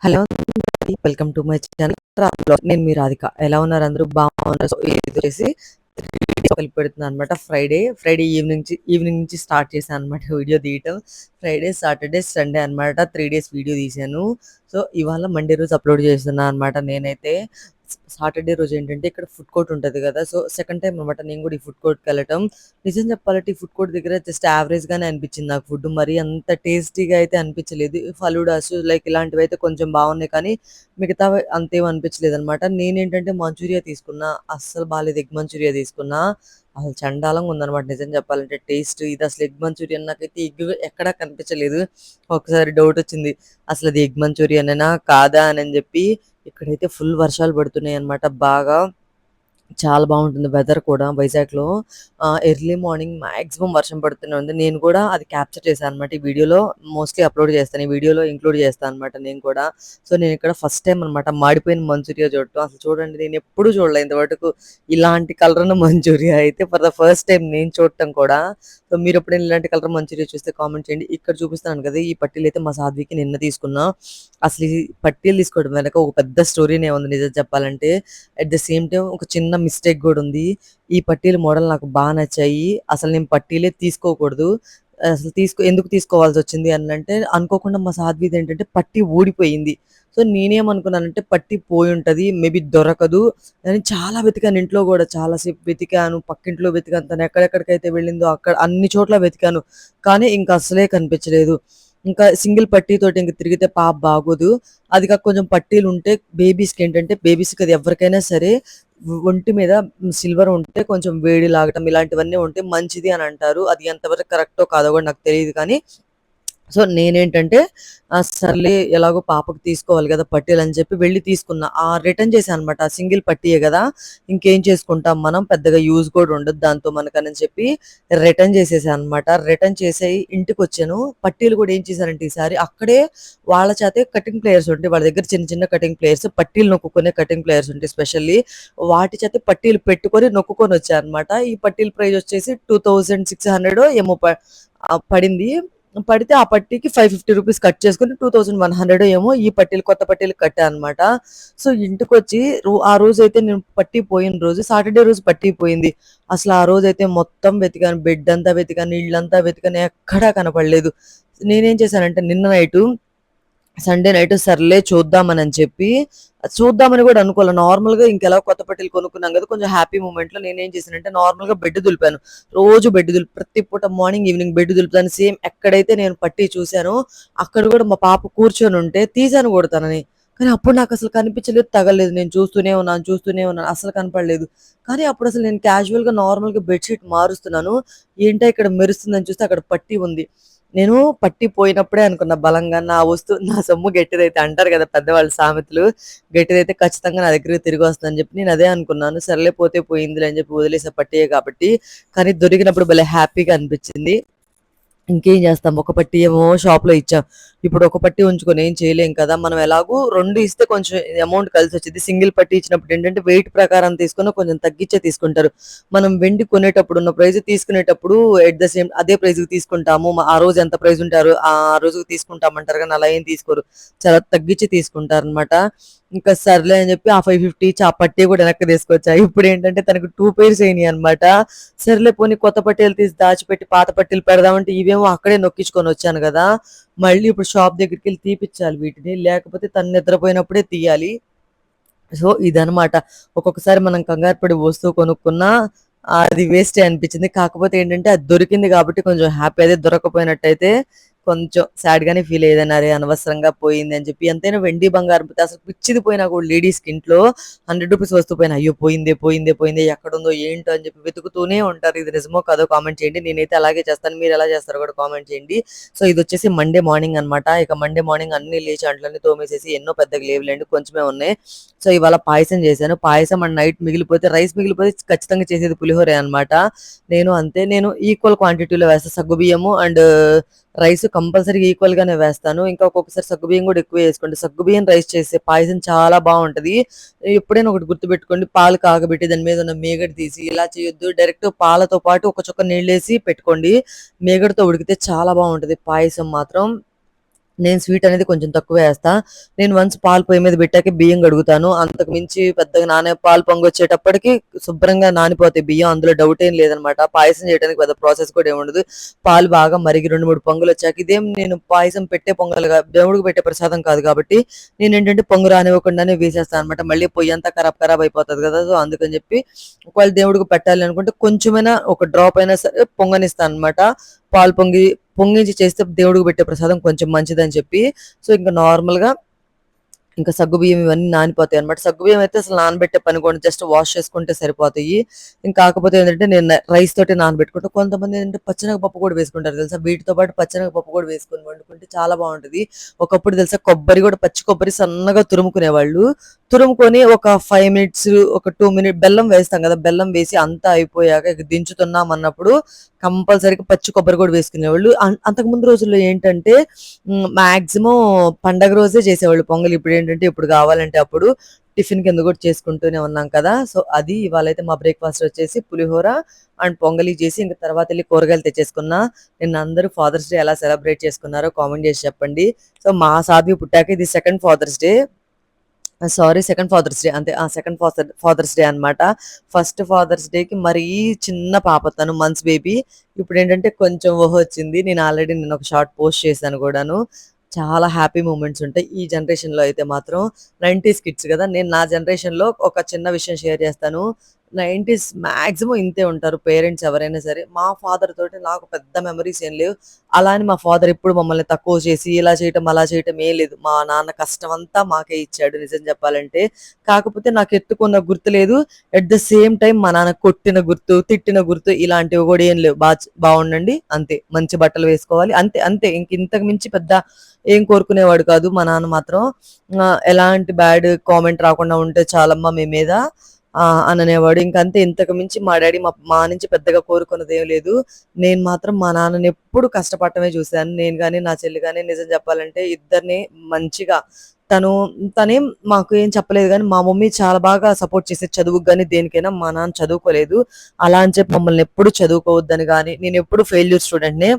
Hello అండి. Welcome to my channel travel. నేను మీ రాధిక. ఎలా ఉన్నారు అందరూ? బాగున్నారు. సో ఇది వచ్చేసి 3 డేస్ కలిపి పెడుతున్నాను అనమాట. ఫ్రైడే ఈవినింగ్ నుంచి స్టార్ట్ చేశాను అనమాట వీడియో తీయటం. ఫ్రైడే, సాటర్డే, సండే అనమాట 3 డేస్ వీడియో తీశాను. సో ఇవాళ మండే రోజు అప్లోడ్ చేస్తున్నా అనమాట. నేనైతే సాటర్డే రోజు ఏంటంటే ఇక్కడ ఫుడ్ కోర్ట్ ఉంటది కదా! సో సెకండ్ టైమ్ అనమాట నేను కూడా ఈ ఫుడ్ కోర్ట్‌కి వెళ్ళటం. నిజం చెప్పాలంటే ఈ ఫుడ్ కోర్ట్ దగ్గర జస్ట్ యావరేజ్‌గానే అనిపించింది నాకు ఫుడ్. మరీ అంత టేస్టీగా అయితే అనిపించలేదు. ఫలూడాస్ లైక్ ఇలాంటివైతే కొంచెం బాగున్నాయి కానీ మిగతావి అంతేం అనిపించలేదనమాట. నేనేంటంటే మంచూరియా తీసుకున్నా. అస్సలు బాలేదు. ఎగ్ మంచూరియా తీసుకున్నా. అసలు చండాలంగా ఉందనమాట నిజం చెప్పాలంటే టేస్ట్. ఇది అసలు ఎగ్ మంచూరియన్ నాకైతే ఎగ్ ఎక్కడా కనిపించలేదు. ఒకసారి డౌటొచ్చింది. అసలది ఎగ్ మంచూరియనేనా? కాదా? అనని చెప్పి ఇక్కడైతే ఫుల్ వర్షాలు పడుతున్నాయన్నమాట బాగా. చాలా బాగుంటుంది వెదర్ కూడా వైజాగ్‌లో. ఎర్లీ మార్నింగ్ మాక్సిమం వర్షం పడుతూనే ఉంది. నేను కూడా అది క్యాప్చర్ చేశాను అనమాట. ఈ వీడియోలో మోస్ట్‌లీ అప్‌లోడ్ చేస్తాను. ఈ వీడియోలో ఇంక్లూడ్ చేస్తాను అనమాట నేను కూడా. సో, నేనిక్కడ ఫస్ట్ టైమ్ అనమాట మాడిపోయిన మంచూరియా చూడటం. అసలు చూడండి నేనెప్పుడు చూడలే ఇంతవరకు ఇలాంటి కలర్ ఉన్న మంచూరియా అయితే ఫర్ ద ఫస్ట్ టైమ్ నేను చూడటం కూడా. సో, మీరెప్పుడైనా ఇలాంటి కలర్ మంచూరియా చూస్తే కామెంట్ చేయండి. ఇక్కడ చూపిస్తున్నాను కదా! ఈ పట్టీలైతే మా సాధ్వికి నిన్న తీసుకున్నా. అసలు ఈ పట్టీలు తీసుకోవడం వెనక ఒక పెద్ద స్టోరీనే ఉంది నిజం చెప్పాలంటే. అట్ ద సేమ్ టైమ్ ఒక చిన్న మిస్టేక్ గూడా ఉంది. ఈ పట్టీల మోడల్ నాకు నచ్చాయి. అసలు నేను పట్టీలే తీసుకోకూడదు. అసలు ఎందుకు తీసుకోవాల్సొచ్చింది అనంటే, అనుకోకుండా మా సాధ్విదేంటంటే పట్టీ ఊడిపోయింది. సో, నేనేమనుకున్నానంటే పట్టీ పోయుంటది. మేబీ దొరకదు అని చాలా వెతికాను ఇంట్లో గూడా. చాలా సేపు వెతికాను. పక్కింట్లో వెతికాను. తను ఎక్కడెక్కడికైతే వెళ్ళిందో అక్కడ అన్ని చోట్ల వెతికాను. కానీ ఇంక అస్సలే కనిపించలేదు. ఇంకా సింగిల్ పట్టీతోటి ఇంక తిరిగితే బాగోదు. అది కాక కొంచెం పట్టీలుంటే బేబీస్‌కి అది ఎవ్వరికైనా సరే ఒంటి మీద సిల్వర్ ఉంటే కొంచెం వేడి లాగటం ఇలాంటివన్నీ ఉంటే మంచిది అని అంటారు. అది ఎంతవరకు కరెక్టో కాదో కూడా నాకు తెలీదు కానీ సో, నేనేంటంటే సర్లే ఎలాగో పాపకి తీసుకోవాలి గదా! పట్టీలని చెప్పి వెళ్లి తీసుకున్నా. రిటర్న్ చేశాననమాట. ఆ సింగిల్ పట్టీయే గదా! ఇంకేం చేసుకుంటాం మనం పెద్దగా యూజ్ కూడా ఉండదు దాంతో మనకని చెప్పి రిటర్న్ చేసేసా అనమాట. రిటర్న్ చేసేయి ఇంటికొచ్చాను. పట్టీలు కూడా ఏం చేశానంటే ఈసారి అక్కడే వాళ్ళ చేతే కటింగ్ ప్లేయర్స్ ఉంటాయి. వాళ్ళ దగ్గర చిన్న చిన్న కటింగ్ ప్లేయర్స్, పట్టీలు నొక్కుకునే కటింగ్ ప్లేయర్స్ ఉంటాయి స్పెషల్లీ. వాటి చేత పట్టీలు పెట్టుకొని నొక్కుకొనొచ్చా అనమాట. ఈ పట్టీల ప్రైస్ వచ్చేసి 2600 ఏమో పడింది. పడితే ఆ పట్టీకి రూ. 550 కట్ చేసుకొని 2100 ఏమో ఈ పట్టీలు కొత్త పట్టీలు కట్టా అనమాట. సో, ఇంటికొచ్చి ఆ రోజైతే నేను పట్టీ పోయిన రోజు సాటర్‌డే రోజు పట్టీ పోయింది. అసలు ఆ రోజైతే మొత్తం వెతికాను. బెడ్ అంతా వెతికాను, ఇల్లంతా వెతికాను ఎక్కడా కనపడలేదు. నేనేం చేశానంటే నిన్న నైటు సండే నైట్ సర్లే చూద్దామనని చెప్పి, చూద్దామని గూడా అనుకోలే. నార్మల్‌గా ఇంకెలాగో కొత్త పట్టీలు కొనుక్కున్నాం గదా! కొంచెం హ్యాపీ మూమెంట్‌లో నేనేం చేశానంటే నార్మల్‌గా బెడ్ దులిపాను. రోజు బెడ్ ప్రతి పూట మార్నింగ్, ఈవినింగ్ బెడ్ దులుపుతాను. సేమ్ ఎక్కడైతే నేను పట్టీ చూసానో అక్కడ గూడా మా పాప కూర్చొనుంటే తీశాను గూడా తనని. కానీ అప్పుడు నాకసలు కనిపించలేదు, తగలలేదు. నేను చూస్తూనే ఉన్నాను. అస్సలు కనపడలేదు. కానీ అప్పుడసలు నేను క్యాజువల్‌గా నార్మల్‌గా బెడ్‌షీట్ మారుస్తున్నాను. ఏంటా ఇక్కడ మెరుస్తుందని చూస్తే అక్కడ పట్టీ ఉంది. నేను పట్టి పోయినప్పుడే అనుకున్నా బలంగా నా సొమ్ము గట్టిదైతే అంటారు కదా పెద్దవాళ్ళు సామెతలు. గట్టిదైతే ఖచ్చితంగా నా దగ్గరికి తిరిగొస్తదని చెప్పి నేను అదే అనుకున్నాను. సర్లే పోతే పోయిందిలే అని చెప్పి వదిలేసా పట్టియే కాబట్టి. కానీ దొరికినప్పుడు భలే హ్యాపీగా అనిపించింది. ఇంకేం చేస్తాం. ఒక పట్టీ ఏమో షాప్‌లో ఇచ్చాం. ఇప్పుడు ఒక పట్టీ ఉంచుకొని ఏం చేయలేం కదా! మనం ఎలాగో 2 ఇస్తే కొంచెం అమౌంట్ కలిసొచ్చిద్ది. సింగిల్ పట్టీ ఇచ్చినప్పుడు ఏంటంటే వెయిట్ ప్రకారం తీసుకున్న కొంచెం తగ్గించే తీసుకుంటారు. మనం వెండి కొనేటప్పుడు ఉన్న ప్రైస్ తీసుకునేటప్పుడు ఎట్ ద సేమ్ అదే ప్రైస్‌కి తీసుకుంటాము. ఆ రోజు ఎంత ప్రైస్ ఉంటే ఆ రోజుకి తీసుకుంటామంటారు గానీ అలా ఏం తీసుకోరు. చాలా తగ్గించి తీసుకుంటారనమాట. ఇంకా సర్లే అని చెప్పి ఆ 550 ఇచ్చి ఆ పట్టీ కూడా వెనక్కి తీసుకొచ్చా. ఇప్పుడేంటంటే తనకు 2 పెయిర్స్ అయినాయన్నమాట. సర్లే పోనీ కొత్త పట్టీలు తీసి దాచిపెట్టి పాత పట్టీలు పెడదామంటే ఇవేమో అక్కడే నొక్కించుకొనొచ్చాను గదా! మళ్ళీ ఇప్పుడు షాప్ దగ్గరికెళ్ళి తీపిచ్చాలి వీటిని. లేకపోతే తను నిద్రపోయినప్పుడే తీయాలి. సో, ఇదనమాట. ఒక్కొక్కసారి మనం కంగారు పడి వస్తువు కొనుక్కున్నా అది వేస్టే అనిపిచ్చింది. కాకపోతే ఏంటంటే అది దొరికింది కాబట్టి కొంచెం హ్యాపీ. అదే దొరక్కపోయినట్టయితే కొంచెం సాడ్‌గానే ఫీల్ అయ్యేదాన్ని. అరే! అనవసరంగా పోయింది అని చెప్పి. ఎంతైనా వెండి, బంగారం పోతే అసలు పిచ్చిది పోయినా కూడా లేడీస్‌కి ఇంట్లో రూ. 100 వస్తువు పోయినా అయ్యో! పోయిందే ఎక్కడుందో ఏంటో అని చెప్పి వెతుకుతూనే ఉంటారు. ఇది నిజమో కాదో కామెంట్ చేయండి. నేనైతే అలాగే చేస్తాను. మీరెలా చేస్తారో కూడా కామెంట్ చేయండి. సో, ఇదొచ్చేసి మండే మార్నింగ్ అనమాట. ఇక మండే మార్నింగ్ అన్నీ లేచి అంట్లన్నీ తోమేసేసి ఎన్నో పెద్దగా లేవులెండి కొంచెమే ఉన్నాయి. సో, ఇవాళ పాయసం చేశాను. పాయసం అండ్ నైట్ మిగిలిపోతే రైస్ మిగిలిపోతే ఖచ్చితంగా చేసేది పులిహోరే అనమాట. నేను అంతే. నేను ఈక్వల్ క్వాంటిటీలో వేస్తా. సగ్గుబియ్యము అండ్ రైస్ కంపల్సరీగా ఈక్వల్‌గానే వేస్తాను. ఇంకా ఒక్కొక్కసారి సగ్గుబియ్యం కూడా ఎక్కువే యేసుకుంటా. సగ్గుబియ్యం రైస్ చేసే పాయసం చాలా బావుంటది. ఎప్పుడైనా ఒకటి గుర్తుపెట్టుకోండి. పాలు కాగబెట్టి దాని మీద ఉన్న మీగడ తీసి ఇలా చేయొద్దు. డైరెక్ట్ పాలతో పాటు ఒక చుక్క నీళ్ళేసి పెట్టుకోండి. మీగడతో ఉడికితే చాలా బావుంటది పాయసం మాత్రం. నేను స్వీట్ అనేది కొంచెం తక్కువే ఏస్తా. నేను వన్స్ పాలు పొయ్యి మీద పెట్టాకే బియ్యం కడుగుతాను. అంతకు మించి పెద్దగా పాలు పొంగొచ్చేటప్పటికి శుభ్రంగా నానిపోతాయి బియ్యం. అందులో డౌట్ ఏం లేదనమాట. పాయసం చేయడానికి పెద్ద ప్రాసెస్ కూడా ఏముండదు. పాలు బాగా మరిగి 2, 3 పొంగులొచ్చాక ఇదేం నేను పాయసం పెట్టే పొంగల్ దేవుడికి పెట్టే ప్రసాదం కాదు కాబట్టి నేనేంటంటే పొంగు రానివ్వకుండానే వేసేస్తాననమాట. మళ్ళీ పొయ్యంతా ఖరాబ్ అయిపోతది కదా! సో, అందుకని చెప్పి ఒకవేళ దేవుడికి పెట్టాలి అనుకుంటే కొంచెమైనా ఒక డ్రాప్ అయినా సరే పొంగనిస్తాననమాట. పాలు పొంగించి చేస్తే దేవుడికి పెట్టే ప్రసాదం కొంచెం మంచిదని చెప్పి. సో, ఇంక నార్మల్‌గా ఇంకా సగ్గుబియ్యం ఇవన్నీ నానిపోతాయన్నమాట. సగ్గుబియ్యం అయితే అసలు నానబెట్టే పని కూడా జస్ట్ వాష్ చేసుకుంటే సరిపోతాయి. కాకపోతే ఏంటంటే నేను రైస్ తోటే నానబెట్టుకుంటా. కొంతమంది ఏంటంటే పచ్చెనగపప్పు కూడా వేసుకుంటారు తెలుసా? వీటితో పాటు పచ్చెనగపప్పు కూడా వేసుకొని వండుకుంటే చాలా బావుంటది. ఒకప్పుడు తెలుసా కొబ్బరి కూడా పచ్చి కొబ్బరి సన్నగా తురుముకునేవాళ్ళు. తురుముకొని ఒక 5 మినిట్స్, ఒక 2 బెల్లం వేస్తాం కదా! బెల్లం వేసి అంతా అయిపోయాక ఇక దించుతున్నాం అన్నప్పుడు కంపల్సరీగా పచ్చి కొబ్బరి కూడా వేసుకునేవాళ్ళు. అంతకుముందు రోజుల్లో ఏంటంటే మాక్సిమం పండగ రోజే చేసేవాళ్ళు పొంగల్. ఇప్పుడేంటంటే ఎప్పుడు కావాలంటే అప్పుడు టిఫిన్ కింద కూడా చేసుకుంటూనే ఉన్నాం కదా! సో, అది ఇవాళైతే మా బ్రేక్‌ఫాస్ట్ వచ్చేసి పులిహోర అండ్ పొంగలి చేసి ఇంక తర్వాత ఎళ్లి కూరగాయలు తెచ్చేసుకున్నా. నిన్న అందరూ ఫాదర్స్ డే ఎలా సెలబ్రేట్ చేసుకున్నారో కామెంట్ చేసి చెప్పండి. సో, మా సాధ్వి పుట్టాక ఇది second father's day. Second father's day అంతే. సెకండ్ ఫాదర్స్ డే అన్నమాట. ఫస్ట్ ఫాదర్స్ డేకి మరీ చిన్న పాప తను మంత్స్ బేబీ. ఇప్పుడేంటంటే కొంచెం ఊహొచ్చింది. నేను ఆల్రెడీ నిన్న ఒక షార్ట్ పోస్ట్ చేశాను గూడాను. చాలా హ్యాపీ మూమెంట్స్ ఉంటాయి. ఈ జనరేషన్‌లో అయితే మాత్రం 90స్ కిడ్స్ గదా! నేను నా జనరేషన్‌లో ఒక చిన్న విషయం షేర్ చేస్తాను. 90స్ మాక్సిమం ఇంతే ఉంటారు పేరెంట్స్ ఎవరైనా సరే. మా ఫాదర్ తోటి నాకు పెద్ద మెమోరీస్ ఏం లేవు. అలా అని మా ఫాదర్ ఎప్పుడు మమ్మల్ని తక్కువ చేసి ఇలా చేయటం, అలా చేయటం ఏం లేదు. మా నాన్న కష్టమంతా మాకే ఇచ్చాడు నిజం చెప్పాలంటే. కాకపోతే నాకు ఎత్తుకున్న గుర్తు లేదు. ఎట్ ద సేమ్ టైమ్ మా నాన్న కొట్టిన గుర్తు, తిట్టిన గుర్తు ఇలాంటివి గూడా ఏం లేవు. బావుండండి అంతే. మంచి బట్టలు వేసుకోవాలి అంతే. అంతే. ఇంతకు మించి పెద్ద ఏం కోరుకునేవాడు కాదు మా నాన్న మాత్రం. ఎలాంటి బ్యాడ్ కామెంట్ రాకుండా ఉంటే చాలమ్మా మీ మీద అననేవాడు. ఇంకంతే. ఇంతకు మించి మా డ్యాడీ మా నుంచి పెద్దగా కోరుకున్నదేం లేదు. నేను మాత్రం మా నాన్నని ఎప్పుడు కష్టపడటమే చూసాను. నేను గాని, నా చెల్లి గాని నిజం చెప్పాలంటే ఇద్దరిని మంచిగా తను తనేం మాకు ఏం చెప్పలేదు గానీ, మా మమ్మీ చాలా బాగా సపోర్ట్ చేసేది చదువుకి గాని, దేనికైనా. మా నాన్న చదువుకోలేదు. అలా అని చెప్పి మమ్మల్ని ఎప్పుడు చదువుకోవద్దని గాని, నేనెప్పుడు ఫెయిల్యూర్ స్టూడెంట్‌నే.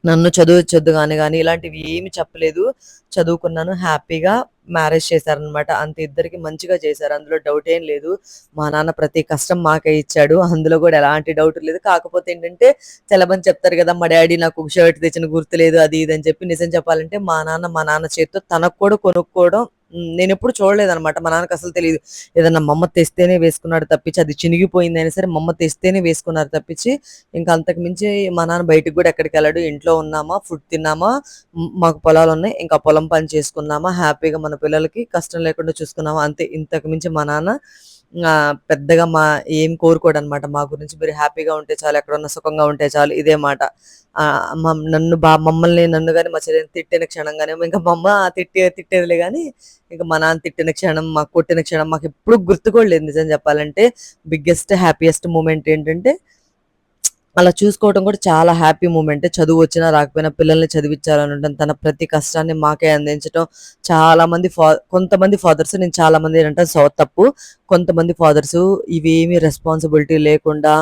నన్ను చదువొచ్చొద్దు గాని ఇలాంటివి ఏమి చెప్పలేదు. చదువుకున్నాను హ్యాపీగా. మ్యారేజ్ చేశారనమాట. అంతే. ఇద్దరికి మంచిగా చేశారు. అందులో డౌట్ ఏం లేదు. మా నాన్న ప్రతి కష్టం మాకే ఇచ్చాడు. అందులో గూడా ఎలాంటి డౌట్ లేదు. కాకపోతే ఏంటంటే చాలా మంది చెప్తారు గదా! మా డ్యాడీ నాకు ఒక షర్ట్ తెచ్చిన గుర్తు లేదు అది ఇది అని చెప్పి. నిజం చెప్పాలంటే మా నాన్న చేత్తో తనకు కూడా కొనుక్కోవడం నేనెప్పుడు చూడలేదనమాట. మా నాన్నకి అసలు తెలీదు. ఏదన్నా మా అమ్మ తెస్తేనే వేసుకున్నాడు తప్పించి, అది చినిగిపోయిందైనా సరే మా అమ్మ తెస్తేనే వేసుకున్నారు తప్పించి, ఇంక అంతకు మించి మా నాన్న బయటికి గూడా ఎక్కడికెళ్ళడు. ఇంట్లో ఉన్నామా, ఫుడ్ తిన్నామా, మాకు పొలాలున్నాయి. ఇంకా పొలం పని చేసుకున్నామా, హ్యాపీగా మన పిల్లలకి కష్టం లేకుండా చూసుకున్నామా అంతే. ఇంతకు మించి మా నాన్న పెద్దగా ఏం కోరుకోడనమాట. మా గురించి మీరు హ్యాపీగా ఉంటే చాలు, ఎక్కడున్నా సుఖంగా ఉంటే చాలు ఇదే మాట. మమ్మల్ని నన్ను గాని, మా చెల్లిని తిట్టిన క్షణంగానేమో ఇంక మా అమ్మ తిట్టేదిలే గానీ, ఇంక మా నాన్న తిట్టిన క్షణం, మాకు కొట్టిన క్షణం మాకెప్పుడు గుర్తు కూడా లేదు నిజం చెప్పాలంటే. బిగ్గెస్ట్, హ్యాపీయెస్ట్ మూమెంట్ ఏంటంటే అలా చూసుకోవడం కూడా చాలా హ్యాపీ మూమెంటే. చదువొచ్చినా రాకపోయినా పిల్లల్ని చదివిచ్చాలనడం, తన ప్రతి కష్టాన్ని మాకే అందించటం. చాలామంది కొంతమంది ఫాదర్స్, నేను చాలామంది ఏంటంటే తప్పు. కొంతమంది ఫాదర్సు ఇవేమీ రెస్పాన్సిబిలిటీ లేకుండా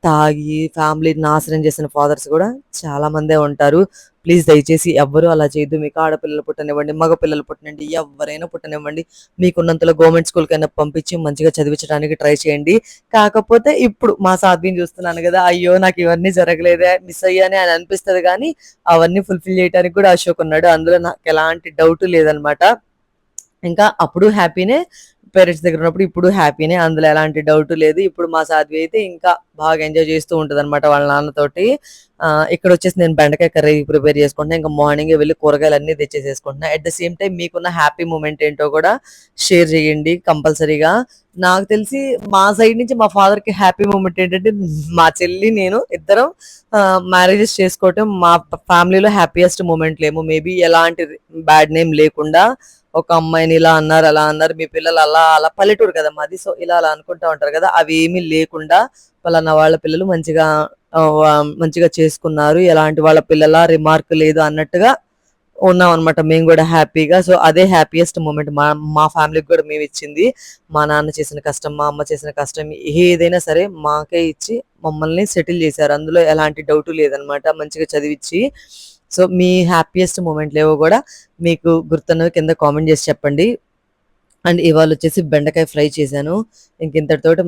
తాగి ఫ్యామిలీని నాశనం చేసిన ఫాదర్స్ కూడా చాలా మందే ఉంటారు. ప్లీజ్ దయచేసి ఎవ్వరూ అలా చేయొద్దు. మీకు ఆడపిల్లలు పుట్టనివ్వండి, మగ పిల్లలు పుట్టనివ్వండి, ఎవ్వరైనా పుట్టనివ్వండి. మీకున్నంతలో గవర్నమెంట్ స్కూల్‌కైనా పంపించి మంచిగా చదివించడానికి ట్రై చేయండి. కాకపోతే ఇప్పుడు మా సాధ్విని చూస్తున్నాను గదా! అయ్యో! నాకు ఇవన్నీ జరగలేదే, మిస్ అయ్యానే అని అనిపిస్తది గానీ, అవన్నీ ఫుల్‌ఫిల్ చేయటానికి కూడా అశోక్ ఉన్నాడు. అందులో నాకెలాంటి డౌటు లేదనమాట. ఇంకా అప్పుడు హ్యాపీనే. పేరెంట్స్ దగ్గర ఉన్నప్పుడు ఇప్పుడు హ్యాపీనే. అందులో ఎలాంటి డౌటు లేదు. ఇప్పుడు మా సాధ్వి అయితే ఇంకా బాగా ఎంజాయ్ చేస్తూ ఉంటదనమాట వాళ్ళ నాన్నతోటి. ఇక్కడొచ్చేసి నేను బెండకాయ కర్రీ ప్రిపేర్ చేసుకుంటున్నా. ఇంక మార్నింగే వెళ్లి కూరగాయలన్నీ తెచ్చేసేసుకుంటున్నా. అట్ ద సేమ్ టైమ్ మీకున్న హ్యాపీ మూమెంట్ ఏంటో కూడా షేర్ చేయండి కంపల్సరీగా. నాకు తెలిసి మా సైడ్ నుంచి మా ఫాదర్‌కి హ్యాపీ మూమెంట్ ఏంటంటే మా చెల్లి, నేను ఇద్దరం మ్యారేజెస్ చేసుకోవటం మా ఫ్యామిలీలో హ్యాపీయెస్ట్ మూమెంట్‌లేమో. మేబీ ఎలాంటి బ్యాడ్ నేమ్ లేకుండా ఒక అమ్మాయిని ఇలా అన్నారు, అలా అన్నారు, మీ పిల్లలు అలా అలా పల్లెటూరు కదా మాది. సో, ఇలా అలా అనుకుంటా ఉంటారు కదా! అవేమీ లేకుండా పలానా వాళ్ళ పిల్లలు మంచిగా చేసుకున్నారు. ఎలాంటి వాళ్ళ పిల్లలా రిమార్క్ లేదు అన్నట్టుగా ఉన్నామనమాట మేము గూడా హ్యాపీగా. సో, అదే హ్యాపీయెస్ట్ మూమెంట్ మా ఫ్యామిలీకి గూడా మేమిచ్చింది. మా నాన్న చేసిన కష్టం, మా అమ్మ చేసిన కష్టం ఏదైనా సరే మాకే ఇచ్చి మమ్మల్ని సెటిల్ చేశారు. అందులో ఎలాంటి డౌటు లేదనమాట. మంచిగా చదివిచ్చి సో మీ హ్యాపీయెస్ట్ మూమెంట్లేవో కూడా మీకు గుర్తున్నవి కింద కామెంట్ చేసి చెప్పండి. అండ్ ఇవాళ వచ్చేసి బెండకాయ ఫ్రై చేశాను. ఇంక ఇంతటితోటి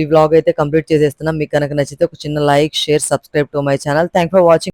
ఈ వ్లాగ్ అయితే కంప్లీట్ చేసేస్తున్నా. మీకు కనుక నచ్చితే ఒక చిన్న like, share, subscribe to my channel. Thanks for watching.